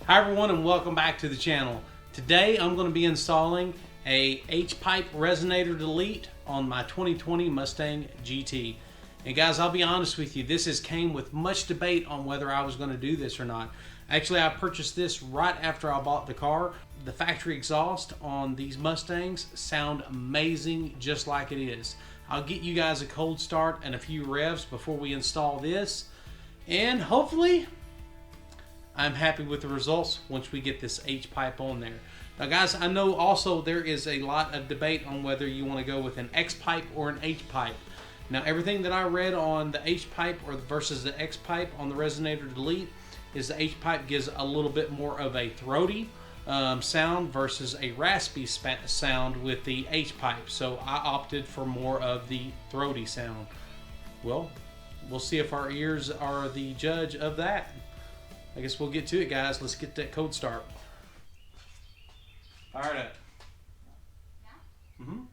Hi everyone and welcome back to the channel. Today I'm going to be installing a H Pipe Resonator Delete on my 2020 Mustang GT. And guys, I'll be honest with you, this came with much debate on whether I was going to do this or not. Actually, I purchased this right after I bought the car. The factory exhaust on these Mustangs sound amazing just like it is. I'll get you guys a cold start and a few revs before we install this. And hopefully, I'm happy with the results once we get this H pipe on there. Now guys, I know also there is a lot of debate on whether you want to go with an X pipe or an H pipe. Now everything that I read on the H pipe versus the X pipe on the Resonator Delete is the H pipe gives a little bit more of a throaty sound versus a raspy sound with the H pipe. So I opted for more of the throaty sound. Well, we'll see if our ears are the judge of that. I guess we'll get to it, guys. Let's get that cold start. Fire it up. Yeah? Mm-hmm.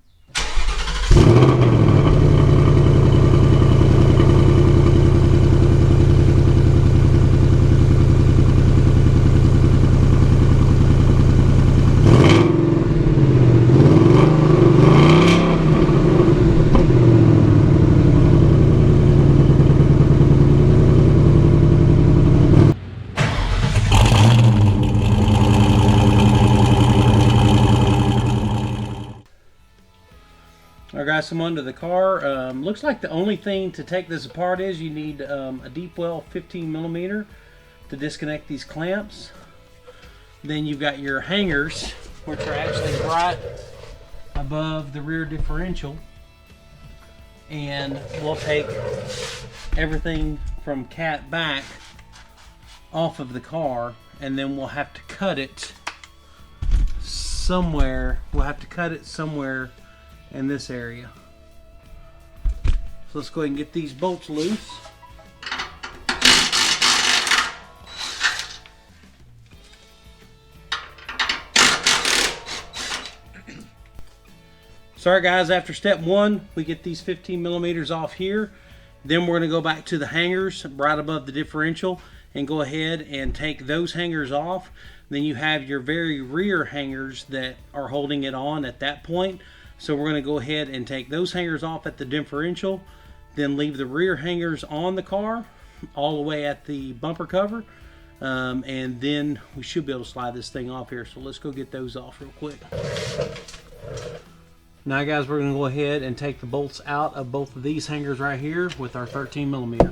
Alright guys, I'm under the car. Looks like the only thing to take this apart is you need a deep well 15mm to disconnect these clamps. Then you've got your hangers, which are actually right above the rear differential. And we'll take everything from cat back off of the car, and then we'll have to cut it somewhere. In this area. So let's go ahead and get these bolts loose. Sorry guys, after step one, we get these 15mm off here. Then we're going to go back to the hangers right above the differential and go ahead and take those hangers off. Then you have your very rear hangers that are holding it on at that point. So we're going to go ahead and take those hangers off at the differential, then leave the rear hangers on the car all the way at the bumper cover, and then we should be able to slide this thing off here. So let's go get those off real quick. Now guys, we're going to go ahead and take the bolts out of both of these hangers right here with our 13mm.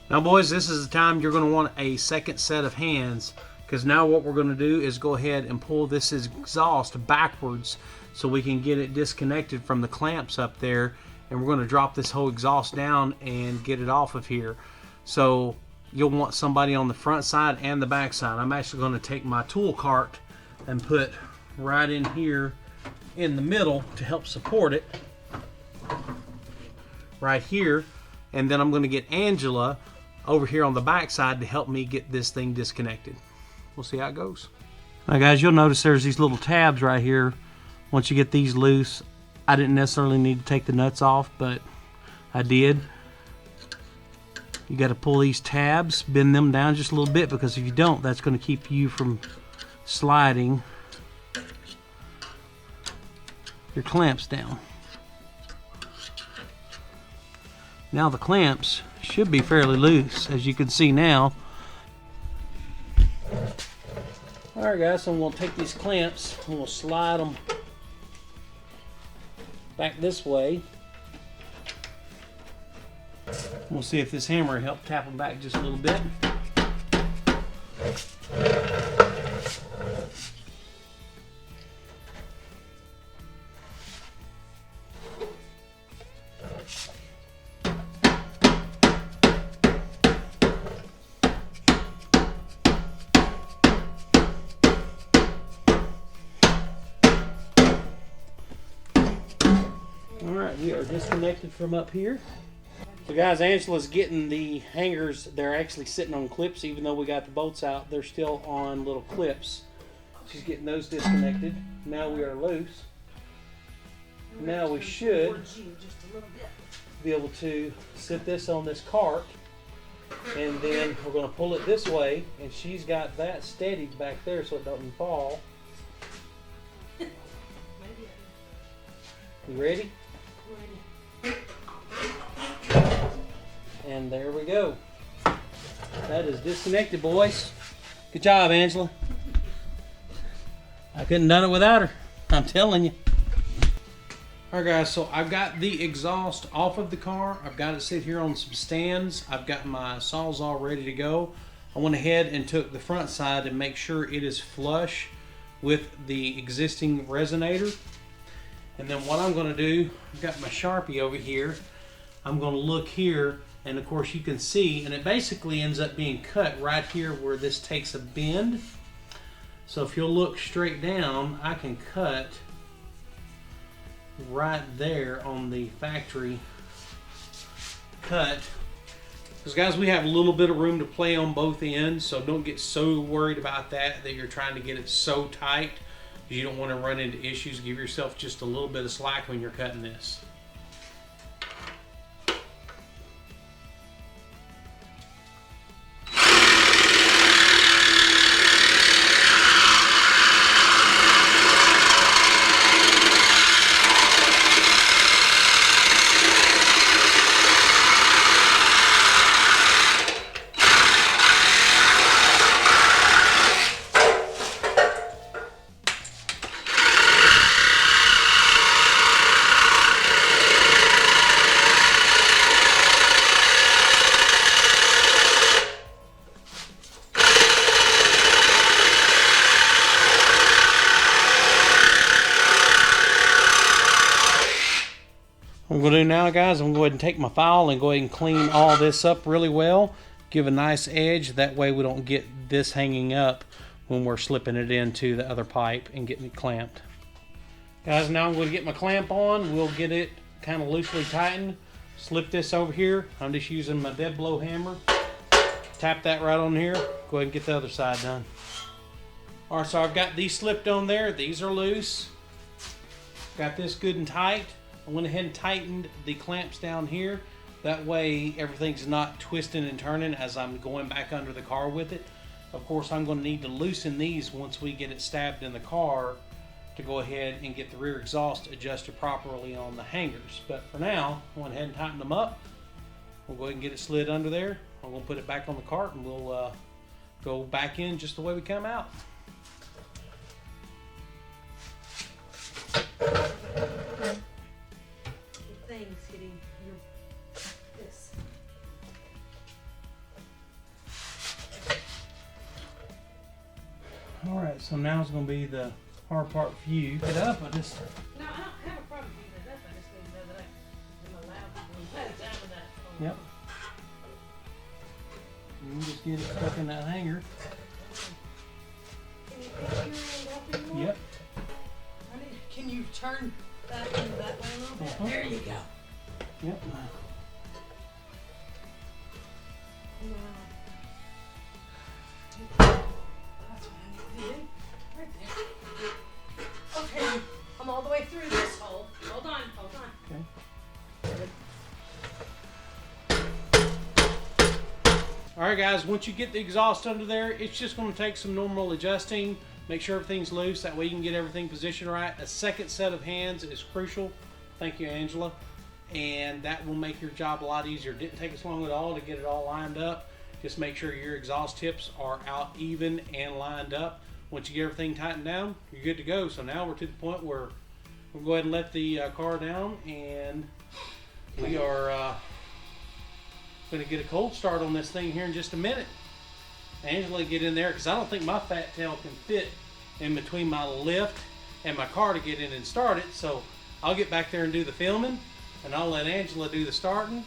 Now boys, this is the time you're going to want a second set of hands, because now what we're going to do is go ahead and pull this exhaust backwards so we can get it disconnected from the clamps up there, and we're going to drop this whole exhaust down and get it off of here. So you'll want somebody on the front side and the back side. I'm actually going to take my tool cart and put right in here in the middle to help support it right here, and then I'm going to get Angela over here on the back side to help me get this thing disconnected. We'll see how it goes. Now guys, you'll notice there's these little tabs right here. Once you get these loose, I didn't necessarily need to take the nuts off, but I did. You got to pull these tabs, bend them down just a little bit, because if you don't, that's going to keep you from sliding your clamps down. Now the clamps should be fairly loose, as you can see now. Alright guys, so we'll take these clamps and we'll slide them back this way. We'll see if this hammer helped tap them back just a little bit. Alright, we are disconnected from up here. So guys, Angela's getting the hangers. They're actually sitting on clips, even though we got the bolts out. They're still on little clips She's getting those disconnected. Now we are loose. Now we should be able to sit this on this cart, and then we're going to pull it this way, and she's got that steadied back there so it doesn't fall. You ready? Ready. And there we go. That is disconnected, boys. Good job, Angela. I couldn't have done it without her. I'm telling you. Alright guys, so I've got the exhaust off of the car. I've got it sit here on some stands. I've got my Sawzall ready to go. I went ahead and took the front side and make sure it is flush with the existing resonator. And then what I'm going to do, I've got my Sharpie over here. I'm going to look here, and of course you can see, and it basically ends up being cut right here where this takes a bend. So if you'll look straight down, I can cut right there on the factory cut. Because guys, we have a little bit of room to play on both ends, so don't get so worried about that you're trying to get it so tight. You don't want to run into issues. Give yourself just a little bit of slack when you're cutting this. What I'm going to do now, guys, I'm going to go ahead and take my file and go ahead and clean all this up really well. Give a nice edge. That way we don't get this hanging up when we're slipping it into the other pipe and getting it clamped. Guys, now I'm going to get my clamp on. We'll get it kind of loosely tightened. Slip this over here. I'm just using my dead blow hammer. Tap that right on here. Go ahead and get the other side done. Alright, so I've got these slipped on there. These are loose. Got this good and tight. I went ahead and tightened the clamps down here. That way everything's not twisting and turning as I'm going back under the car with it. Of course, I'm going to need to loosen these once we get it stabbed in the car to go ahead and get the rear exhaust adjusted properly on the hangers. But for now, I went ahead and tightened them up. We'll go ahead and get it slid under there. I'm going to put it back on the cart and we'll go back in just the way we come out. Alright, so now it's going to be the hard part for you. Get up, No, I don't have a problem getting it up. I just need to know that I'm allowed to let it down with that. Yep. You can just get it stuck in that hanger. Can you pick your end up anymore? Yep. Can you turn that way a little bit? There you go. Yep. That's what I need to do. Right there. Okay, I'm all the way through this hole. Hold on. Okay. Alright guys, once you get the exhaust under there, it's just going to take some normal adjusting. Make sure everything's loose, that way you can get everything positioned right. A second set of hands is crucial. Thank you, Angela. And that will make your job a lot easier. It didn't take us long at all to get it all lined up. Just make sure your exhaust tips are out even and lined up. Once you get everything tightened down, you're good to go. So now we're to the point where we'll go ahead and let the car down, and we are going to get a cold start on this thing here in just a minute. Angela, get in there, because I don't think my fat tail can fit in between my lift and my car to get in and start it. So I'll get back there and do the filming, and I'll let Angela do the starting.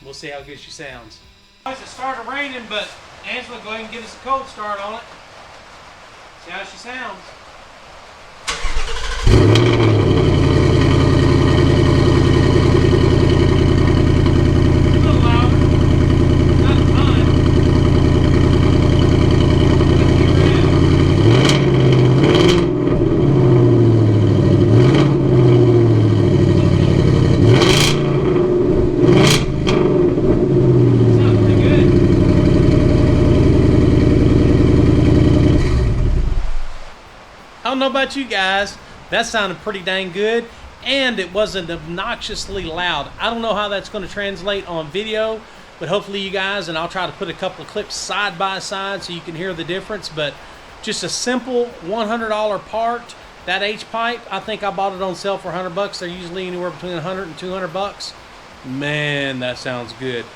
We'll see how good she sounds. It started raining, but Angela, go ahead and give us a cold start on it. See how she sounds. A little louder. Not a ton. Let's keep her in. don't know about you guys. That sounded pretty dang good. And it wasn't obnoxiously loud. I don't know how that's going to translate on video, but hopefully you guys, and I'll try to put a couple of clips side by side so you can hear the difference. But just a simple $100 part. That H pipe, I think I bought it on sale for $100. They're usually anywhere between 100 and 200 bucks. Man, that sounds good.